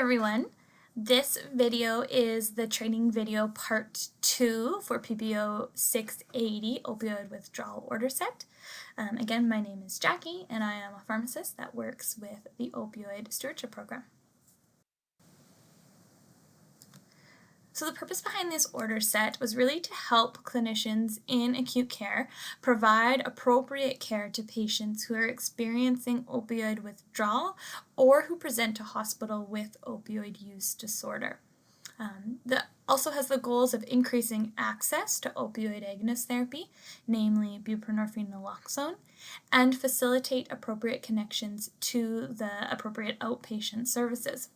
everyone. This video is the training video part 2 for PPO 680 Opioid Withdrawal Order set. Again, my name is Jackie and I am a pharmacist that works with the Opioid Stewardship Program. So the purpose behind this order set was really to help clinicians in acute care provide appropriate care to patients who are experiencing opioid withdrawal or who present to hospital with opioid use disorder. That also has the goals of increasing access to opioid agonist therapy, namely buprenorphine naloxone, and facilitate appropriate connections to the appropriate outpatient services.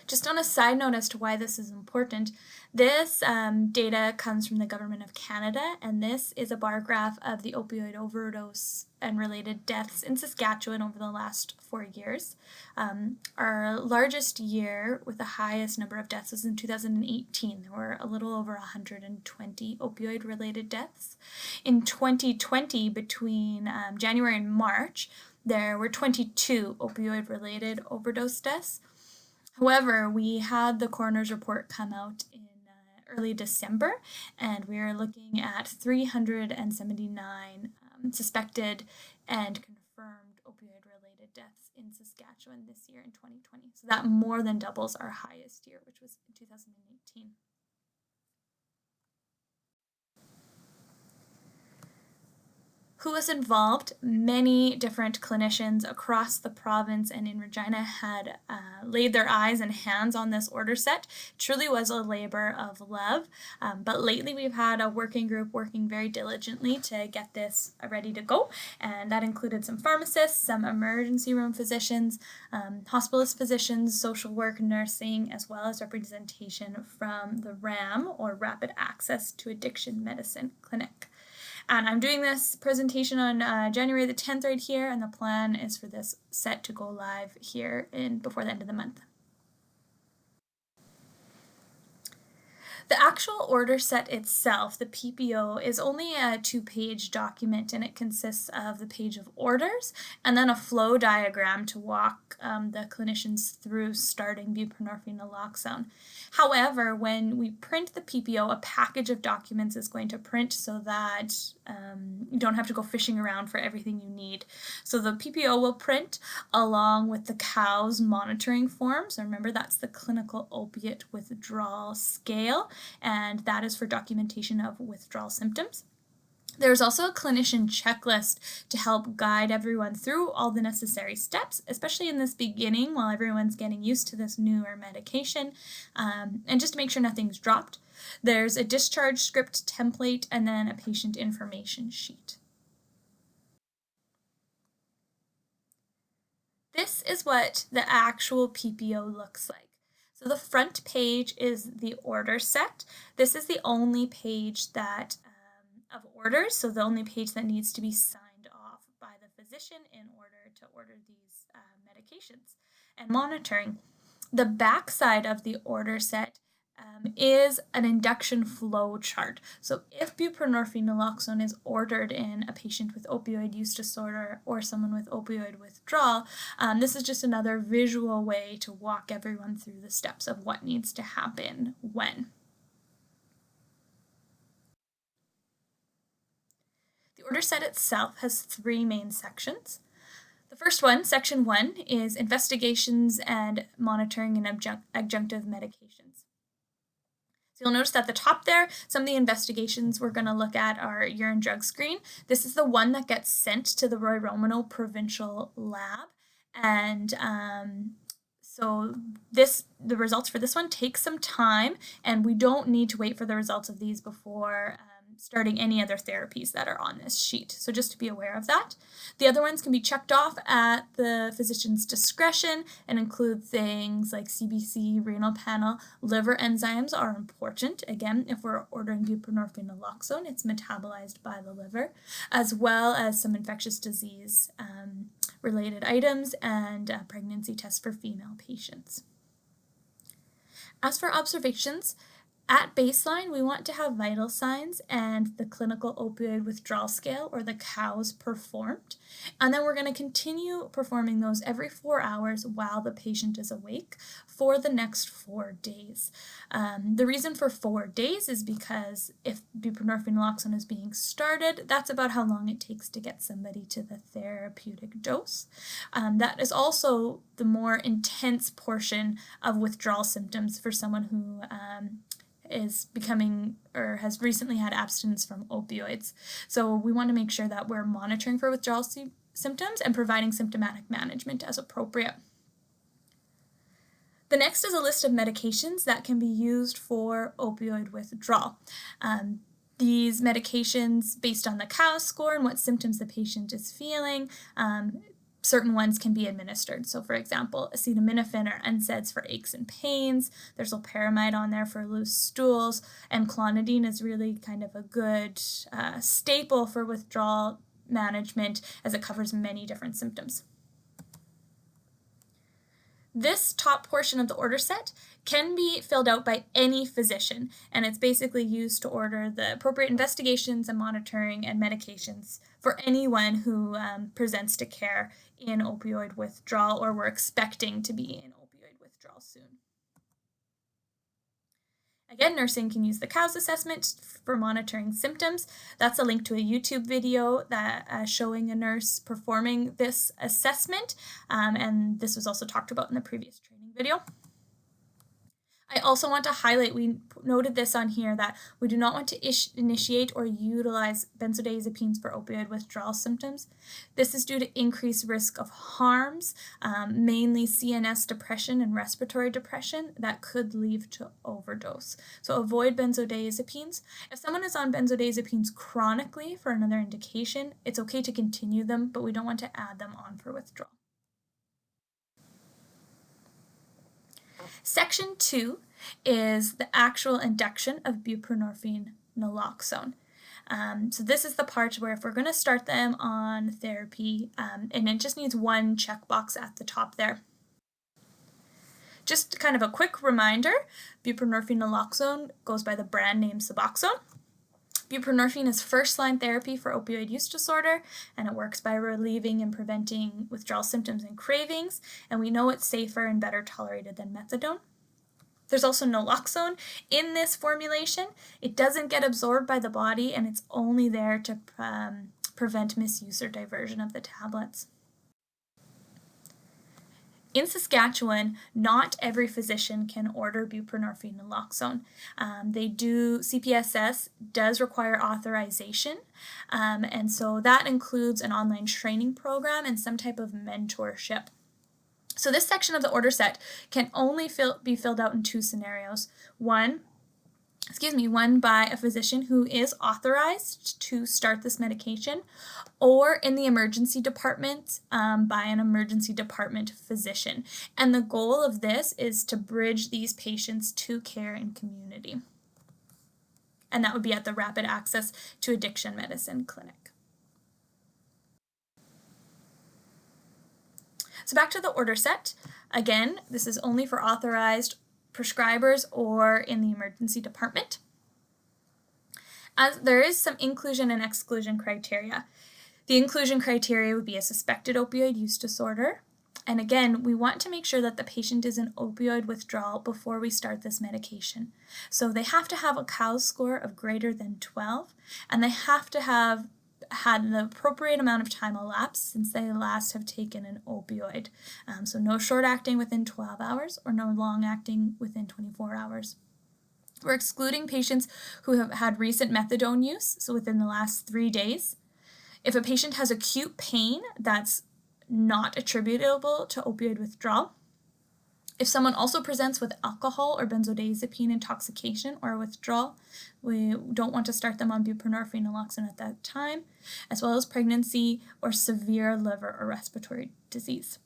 Just on a side note as to why this is important, this data comes from the Government of Canada, and this is a bar graph of the opioid overdose and related deaths in Saskatchewan over the last 4 years. Our largest year with the highest number of deaths was in 2018. There were a little over 120 opioid-related deaths. In 2020, between January and March, there were 22 opioid-related overdose deaths. However, we had the coroner's report come out in early December, and we are looking at 379 suspected and confirmed opioid-related deaths in Saskatchewan this year in 2020. So that more than doubles our highest year, which was in 2018. Who was involved? Many different clinicians across the province and in Regina had laid their eyes and hands on this order set. It truly was a labor of love, but lately we've had a working group working very diligently to get this ready to go, and that included some pharmacists, some emergency room physicians, hospitalist physicians, social work, nursing, as well as representation from the RAM, or Rapid Access to Addiction Medicine Clinic. And I'm doing this presentation on January the 10th right here, and the plan is for this set to go live here before the end of the month. The actual order set itself, the PPO, is only a 2-page document, and it consists of the page of orders and then a flow diagram to walk the clinicians through starting buprenorphine naloxone. However, when we print the PPO, a package of documents is going to print so that you don't have to go fishing around for everything you need. So the PPO will print along with the COWS monitoring form. So remember, that's the Clinical Opiate Withdrawal Scale, and that is for documentation of withdrawal symptoms. There's also a clinician checklist to help guide everyone through all the necessary steps, especially in this beginning while everyone's getting used to this newer medication, and just to make sure nothing's dropped. There's a discharge script template and then a patient information sheet. This is what the actual PPO looks like. So the front page is the order set. This is the only page that of orders, so the only page that needs to be signed off by the physician in order to order these medications and monitoring. The back side of the order set is an induction flow chart. So if buprenorphine naloxone is ordered in a patient with opioid use disorder or someone with opioid withdrawal, this is just another visual way to walk everyone through the steps of what needs to happen when. The order set itself has 3 main sections. The first one, section 1, is investigations and monitoring and adjunctive medications. So you'll notice at the top there, some of the investigations we're going to look at are urine drug screen. This is the one that gets sent to the Roy Romano Provincial Lab, and so the results for this one take some time, and we don't need to wait for the results of these before starting any other therapies that are on this sheet. So just to be aware of that. The other ones can be checked off at the physician's discretion and include things like CBC, renal panel. Liver enzymes are important. Again, if we're ordering buprenorphine naloxone, it's metabolized by the liver, as well as some infectious disease related items and pregnancy tests for female patients. As for observations, At baseline, we want to have vital signs and the clinical opioid withdrawal scale, or the COWS, performed. And then we're going to continue performing those every 4 hours while the patient is awake for the next 4 days. The reason for 4 days is because if buprenorphine naloxone is being started, that's about how long it takes to get somebody to the therapeutic dose. That is also the more intense portion of withdrawal symptoms for someone who is becoming or has recently had abstinence from opioids. So we want to make sure that we're monitoring for withdrawal symptoms and providing symptomatic management as appropriate. The next is a list of medications that can be used for opioid withdrawal. These medications, based on the COWS score and what symptoms the patient is feeling, certain ones can be administered. So for example, acetaminophen or NSAIDs for aches and pains. There's loperamide on there for loose stools, and clonidine is really kind of a good staple for withdrawal management as it covers many different symptoms. This top portion of the order set can be filled out by any physician, and it's basically used to order the appropriate investigations and monitoring and medications for anyone who presents to care in opioid withdrawal, or we're expecting to be in opioid withdrawal soon. Again, nursing can use the COWS assessment for monitoring symptoms. That's a link to a YouTube video that showing a nurse performing this assessment, and this was also talked about in the previous training video. I also want to highlight, we noted this on here, that we do not want to initiate or utilize benzodiazepines for opioid withdrawal symptoms. This is due to increased risk of harms, mainly CNS depression and respiratory depression that could lead to overdose. So avoid benzodiazepines. If someone is on benzodiazepines chronically for another indication, it's okay to continue them, but we don't want to add them on for withdrawal. Section 2 is the actual induction of buprenorphine naloxone. So this is the part where if we're going to start them on therapy, and it just needs one checkbox at the top there. Just kind of a quick reminder, buprenorphine naloxone goes by the brand name Suboxone. Buprenorphine is first-line therapy for opioid use disorder, and it works by relieving and preventing withdrawal symptoms and cravings, and we know it's safer and better tolerated than methadone. There's also naloxone in this formulation. It doesn't get absorbed by the body, and it's only there to prevent misuse or diversion of the tablets. In Saskatchewan, not every physician can order buprenorphine naloxone. CPSS does require authorization, and so that includes an online training program and some type of mentorship. So this section of the order set can only be filled out in 2 scenarios. One by a physician who is authorized to start this medication, or in the emergency department by an emergency department physician. And the goal of this is to bridge these patients to care and community. And that would be at the Rapid Access to Addiction Medicine Clinic. So back to the order set. Again, this is only for authorized prescribers or in the emergency department. As there is some inclusion and exclusion criteria. The inclusion criteria would be a suspected opioid use disorder. And again, we want to make sure that the patient is in opioid withdrawal before we start this medication. So they have to have a COWS score of greater than 12, and they have to have had the appropriate amount of time elapsed since they last have taken an opioid. So no short acting within 12 hours or no long acting within 24 hours. We're excluding patients who have had recent methadone use, so within the last 3 days. If a patient has acute pain that's not attributable to opioid withdrawal. If someone also presents with alcohol or benzodiazepine intoxication or withdrawal, we don't want to start them on buprenorphine naloxone at that time, as well as pregnancy or severe liver or respiratory disease.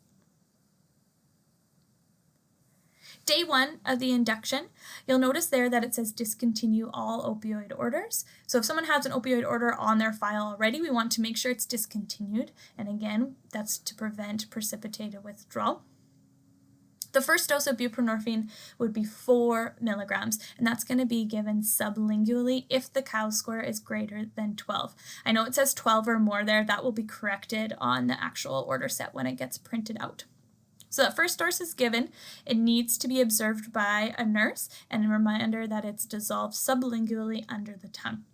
Day 1 of the induction, you'll notice there that it says discontinue all opioid orders. So if someone has an opioid order on their file already, we want to make sure it's discontinued. And again, that's to prevent precipitated withdrawal. The first dose of buprenorphine would be 4 milligrams, and that's going to be given sublingually if the COWS score is greater than 12. I know it says 12 or more there. That will be corrected on the actual order set when it gets printed out. So that first dose is given. It needs to be observed by a nurse, and a reminder that it's dissolved sublingually under the tongue.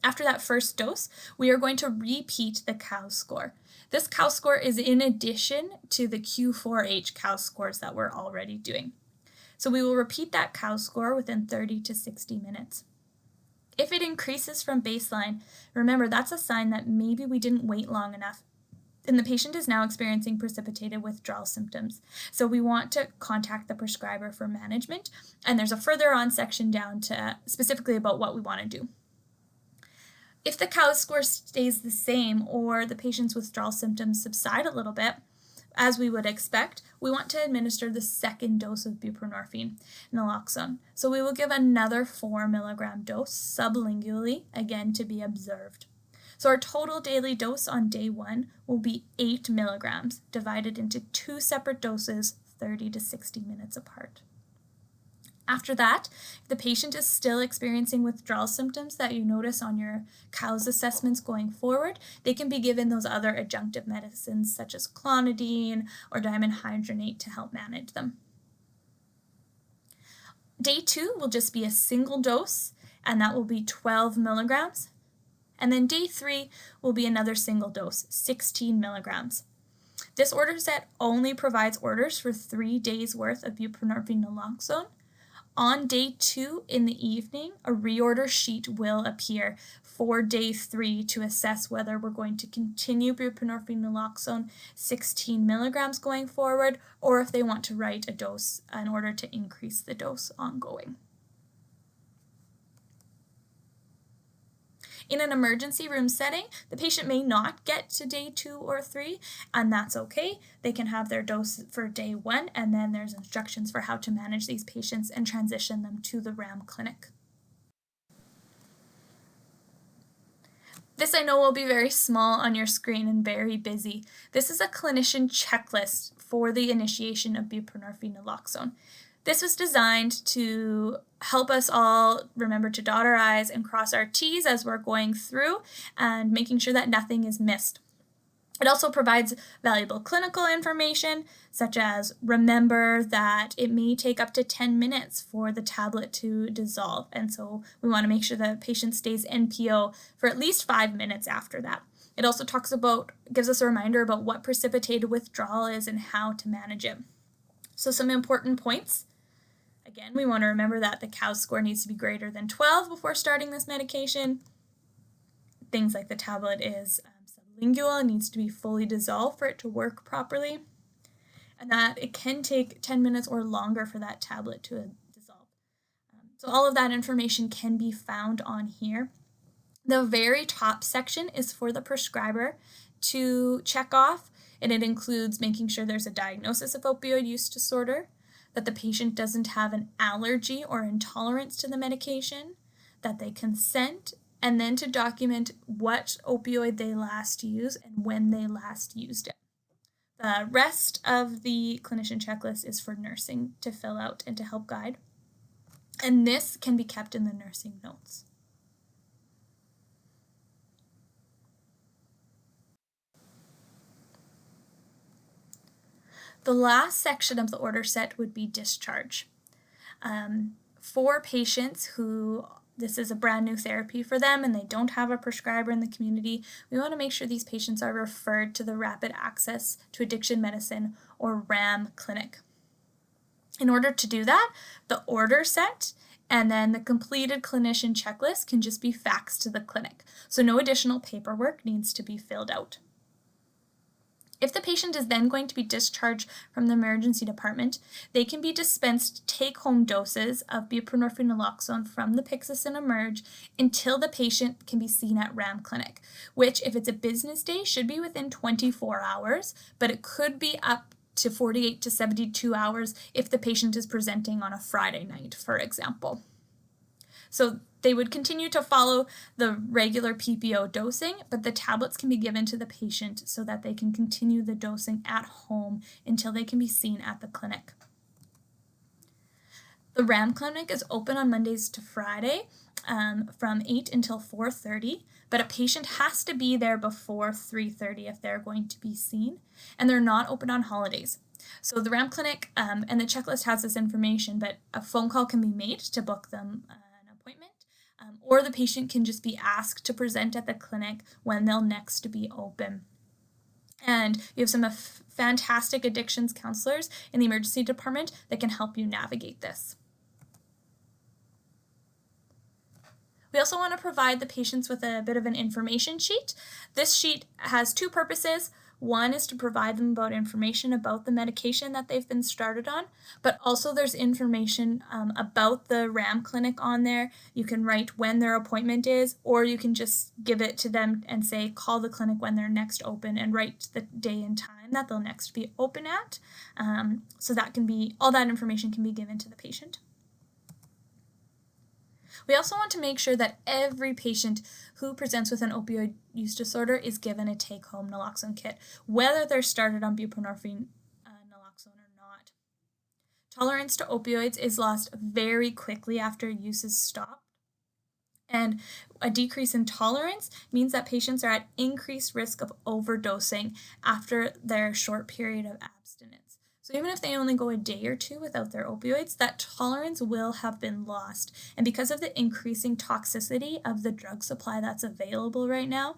After that first dose, we are going to repeat the COWS score. This COWS score is in addition to the Q4H COWS scores that we're already doing. So we will repeat that COWS score within 30 to 60 minutes. If it increases from baseline, remember that's a sign that maybe we didn't wait long enough and the patient is now experiencing precipitated withdrawal symptoms. So we want to contact the prescriber for management, and there's a further on section down to specifically about what we want to do. If the COWS score stays the same or the patient's withdrawal symptoms subside a little bit, as we would expect, we want to administer the second dose of buprenorphine naloxone. So we will give another 4 milligram dose sublingually, again to be observed. So our total daily dose on day 1 will be 8 milligrams, divided into 2 separate doses, 30 to 60 minutes apart. After that, if the patient is still experiencing withdrawal symptoms that you notice on your COWS assessments going forward, they can be given those other adjunctive medicines such as clonidine or dimenhydrinate to help manage them. Day 2 will just be a single dose, and that will be 12 milligrams. And then day 3 will be another single dose, 16 milligrams. This order set only provides orders for 3 days worth of buprenorphine naloxone. On day 2 in the evening, a reorder sheet will appear for day 3 to assess whether we're going to continue buprenorphine naloxone 16 milligrams going forward, or if they want to write a dose in order to increase the dose ongoing. In an emergency room setting, the patient may not get to day 2 or 3, and that's okay. They can have their dose for day 1, and then there's instructions for how to manage these patients and transition them to the RAM clinic. This I know will be very small on your screen and very busy. This is a clinician checklist for the initiation of buprenorphine naloxone. This was designed to help us all remember to dot our I's and cross our T's as we're going through and making sure that nothing is missed. It also provides valuable clinical information, such as remember that it may take up to 10 minutes for the tablet to dissolve, and so we want to make sure the patient stays NPO for at least 5 minutes after that. It also gives us a reminder about what precipitated withdrawal is and how to manage it. So some important points. Again, we want to remember that the COWS score needs to be greater than 12 before starting this medication. Things like the tablet is sublingual, it needs to be fully dissolved for it to work properly, and that it can take 10 minutes or longer for that tablet to dissolve. So all of that information can be found on here. The very top section is for the prescriber to check off, and it includes making sure there's a diagnosis of opioid use disorder, that the patient doesn't have an allergy or intolerance to the medication, that they consent, and then to document what opioid they last used and when they last used it. The rest of the clinician checklist is for nursing to fill out and to help guide, and this can be kept in the nursing notes. The last section of the order set would be discharge. For patients who this is a brand new therapy for them and they don't have a prescriber in the community, we want to make sure these patients are referred to the Rapid Access to Addiction Medicine or RAM clinic. In order to do that, the order set and then the completed clinician checklist can just be faxed to the clinic, so no additional paperwork needs to be filled out. If the patient is then going to be discharged from the emergency department, they can be dispensed take-home doses of buprenorphine naloxone from the Pyxis and Emerge until the patient can be seen at RAM clinic, which if it's a business day should be within 24 hours, but it could be up to 48 to 72 hours if the patient is presenting on a Friday night, for example. So they would continue to follow the regular PPO dosing, but the tablets can be given to the patient so that they can continue the dosing at home until they can be seen at the clinic. The RAM clinic is open on Mondays to Friday from 8 until 4:30, but a patient has to be there before 3:30 if they're going to be seen, and they're not open on holidays. So the RAM clinic and the checklist has this information, but a phone call can be made to book them an appointment, or the patient can just be asked to present at the clinic when they'll next be open. And you have some fantastic addictions counselors in the emergency department that can help you navigate this. We also want to provide the patients with a bit of an information sheet. This sheet has two purposes. One is to provide them about information about the medication that they've been started on, but also there's information about the RAM clinic on there. You can write when their appointment is, or you can just give it to them and say, call the clinic when they're next open, and write the day and time that they'll next be open at. So that can be, all that information can be given to the patient. We also want to make sure that every patient who presents with an opioid use disorder is given a take-home naloxone kit, whether they're started on buprenorphine naloxone or not. Tolerance to opioids is lost very quickly after use is stopped, and a decrease in tolerance means that patients are at increased risk of overdosing after their short period of abstinence. So even if they only go a day or two without their opioids, that tolerance will have been lost. And because of the increasing toxicity of the drug supply that's available right now,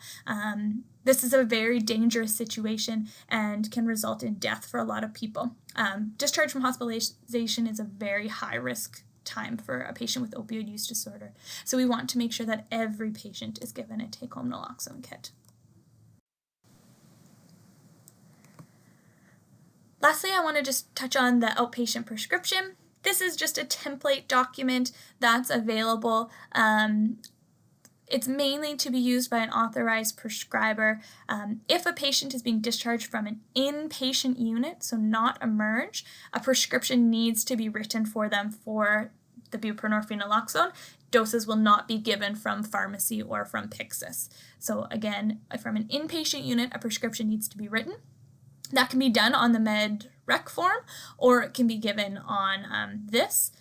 this is a very dangerous situation and can result in death for a lot of people. Discharge from hospitalization is a very high risk time for a patient with opioid use disorder. So we want to make sure that every patient is given a take-home naloxone kit. Lastly, I want to just touch on the outpatient prescription. This is just a template document that's available. It's mainly to be used by an authorized prescriber. If a patient is being discharged from an inpatient unit, so not emerge, a prescription needs to be written for them for the buprenorphine naloxone. Doses will not be given from pharmacy or from Pyxis. So again, from an inpatient unit, a prescription needs to be written. That can be done on the med rec form, or it can be given on this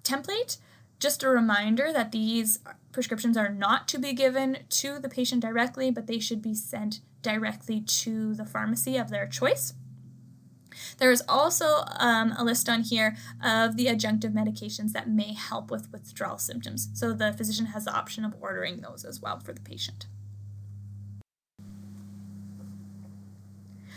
template. Just a reminder that these prescriptions are not to be given to the patient directly, but they should be sent directly to the pharmacy of their choice. There is also a list on here of the adjunctive medications that may help with withdrawal symptoms. So the physician has the option of ordering those as well for the patient.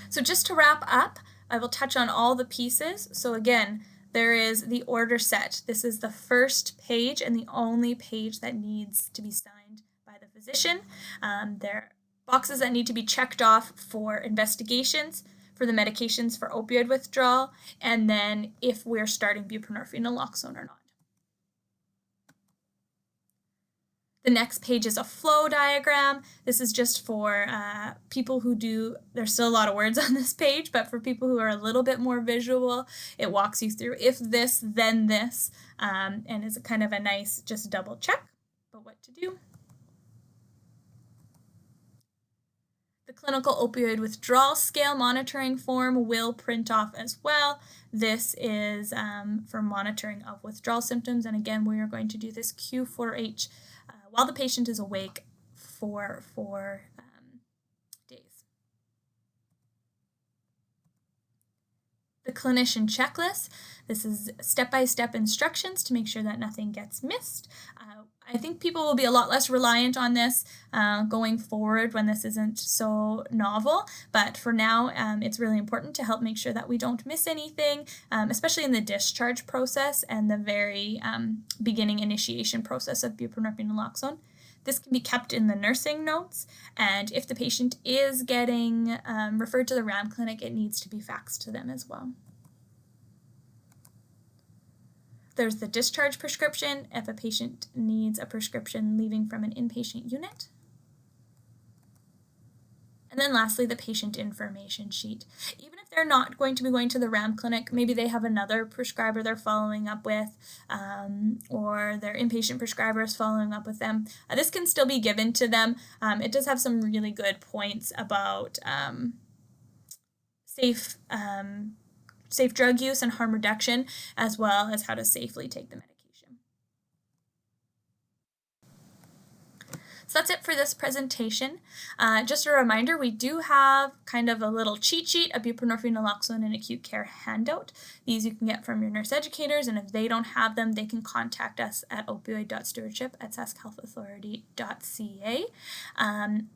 So just to wrap up, I will touch on all the pieces. So again, there is the order set. This is the first page and the only page that needs to be signed by the physician. There are boxes that need to be checked off for investigations, for the medications for opioid withdrawal, and then if we're starting buprenorphine naloxone or not. The next page is a flow diagram. This is just for people who there's still a lot of words on this page, but for people who are a little bit more visual, it walks you through if this, then this, and is kind of a nice just double check, but what to do. The clinical opioid withdrawal scale monitoring form will print off as well. This is for monitoring of withdrawal symptoms, and again, we are going to do this Q4H while the patient is awake for 4 days. The clinician checklist. This is step-by-step instructions to make sure that nothing gets missed. I think people will be a lot less reliant on this going forward when this isn't so novel, but for now it's really important to help make sure that we don't miss anything, especially in the discharge process and the very beginning initiation process of buprenorphine naloxone. This can be kept in the nursing notes, and if the patient is getting referred to the RAM clinic, it needs to be faxed to them as well. There's the discharge prescription if a patient needs a prescription leaving from an inpatient unit. And then lastly, the patient information sheet. Even if they're not going to be going to the RAM clinic, maybe they have another prescriber they're following up with, or their inpatient prescriber is following up with them. This can still be given to them. It does have some really good points about safe drug use and harm reduction, as well as how to safely take the medication. So that's it for this presentation. Just a reminder, we do have kind of a little cheat sheet, a buprenorphine, naloxone, and acute care handout. These you can get from your nurse educators, and if they don't have them, they can contact us at opioid.stewardship@saskhealthauthority.ca.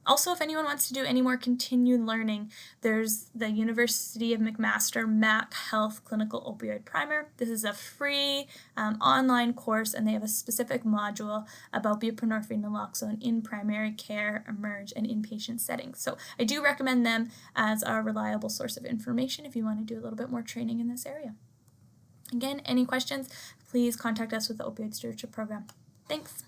Also, if anyone wants to do any more continued learning, there's the University of McMaster MAC Health Clinical Opioid Primer. This is a free online course, and they have a specific module about buprenorphine, naloxone in primary care, emerge, and inpatient settings. So I do recommend them as a reliable source of information if you want to do a little bit more training in this area. Again, any questions, please contact us with the Opioid Stewardship Program. Thanks.